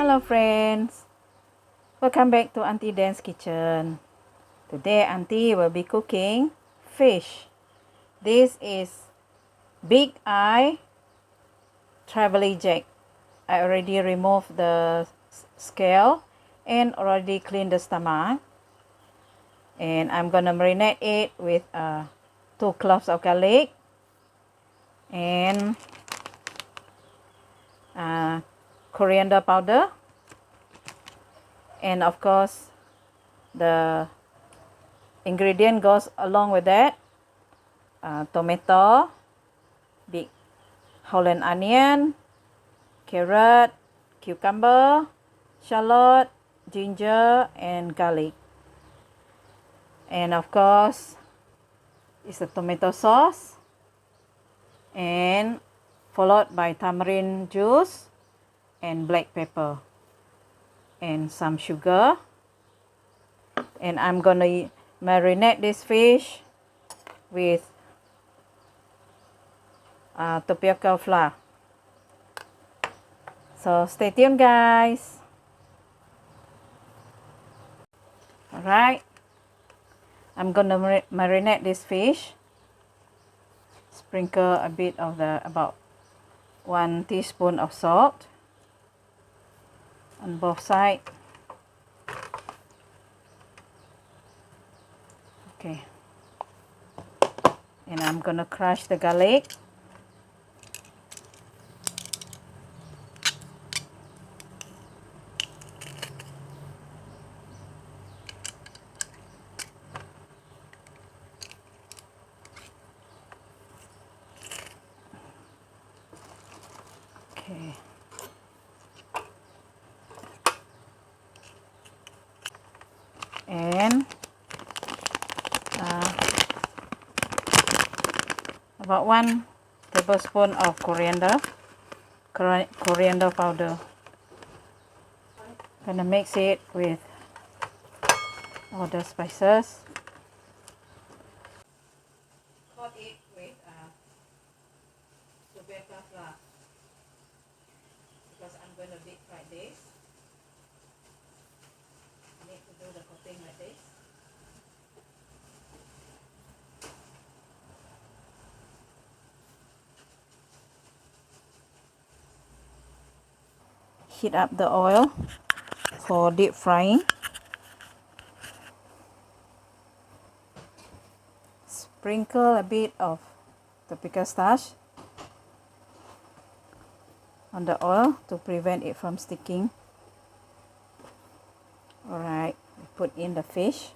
Hello friends, welcome back to Aunty Dann's kitchen. Today Aunty will be cooking fish. This is Bigeye Trevally jack. I already removed the scale and already cleaned the stomach. And I'm gonna marinate it with 2 cloves of garlic and coriander powder, and of course the ingredient goes along with that: tomato, big Holland onion, carrot, cucumber, shallot, ginger, and garlic. And of course is the tomato sauce, and followed by tamarind juice and black pepper and some sugar. And I'm gonna marinate this fish with tapioca flour. So stay tuned, guys. Alright, I'm gonna marinate this fish. Sprinkle a bit of about 1 teaspoon of salt on both sides. Okay, and I'm gonna crush the garlic. Okay. And about 1 tablespoon of coriander powder. Gonna mix it with all the spices. Coat it with tapioca flour because I'm going to deep fry this. I need to do the coating like this. Heat up the oil for deep frying. Sprinkle a bit of paprika starch on the oil to prevent it from sticking. Alright, we put in the fish.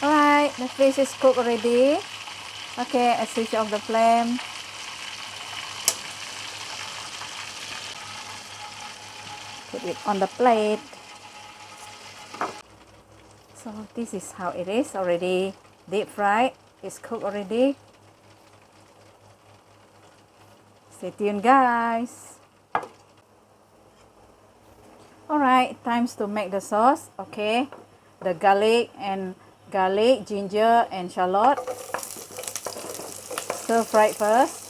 Alright, the fish is cooked already. Okay, I switch off the flame. Put it on the plate. So this is how it is, already deep fried. It's cooked already. Stay tuned, guys. Alright, time to make the sauce. Okay, the garlic, ginger, and shallot. Stir fry first.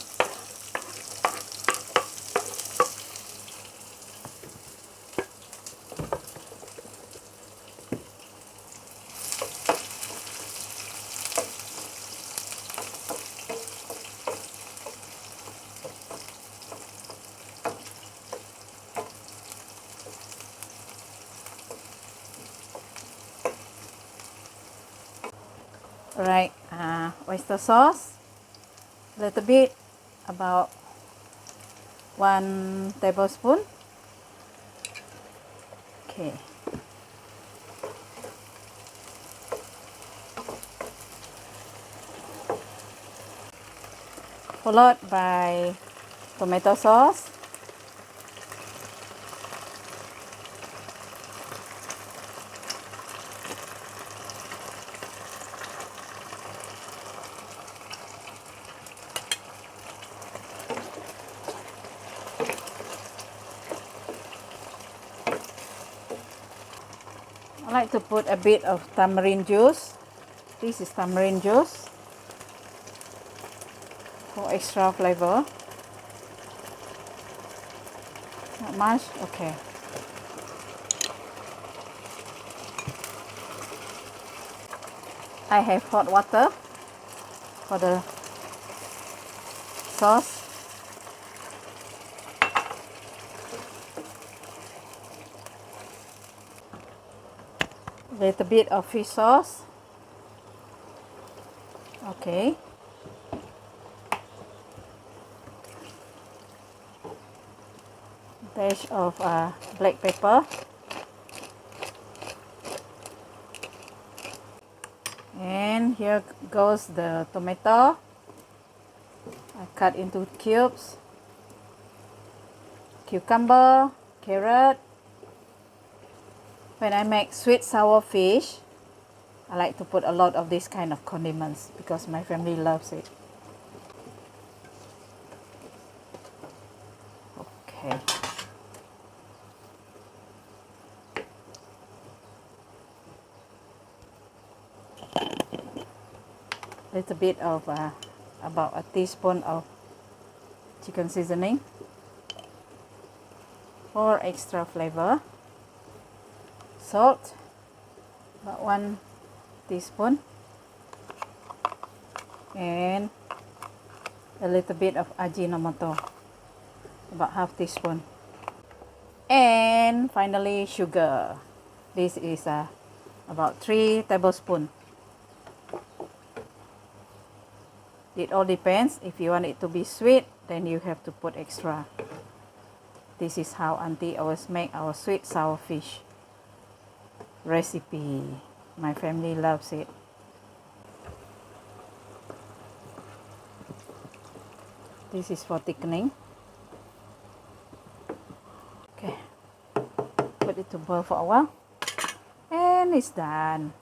Right, oyster sauce, little bit, about 1 tablespoon. Okay. Followed by tomato sauce. I like to put a bit of tamarind juice. This is tamarind juice for extra flavor. Not much? Okay. I have hot water for the sauce. Little bit of fish sauce. Okay. Dash of black pepper. And here goes the tomato. I cut into cubes. Cucumber, carrot. When I make sweet sour fish, I like to put a lot of this kind of condiments because my family loves it. Okay. Little bit of about a teaspoon of chicken seasoning for extra flavor. Salt, about 1 teaspoon, and a little bit of Ajinomoto, about half teaspoon, and finally sugar. This is about 3 tablespoons. It all depends. If you want it to be sweet, then you have to put extra. This is how Auntie always make our sweet sour fish recipe. My family loves it. This is for thickening. Okay, put it to boil for a while, and it's done.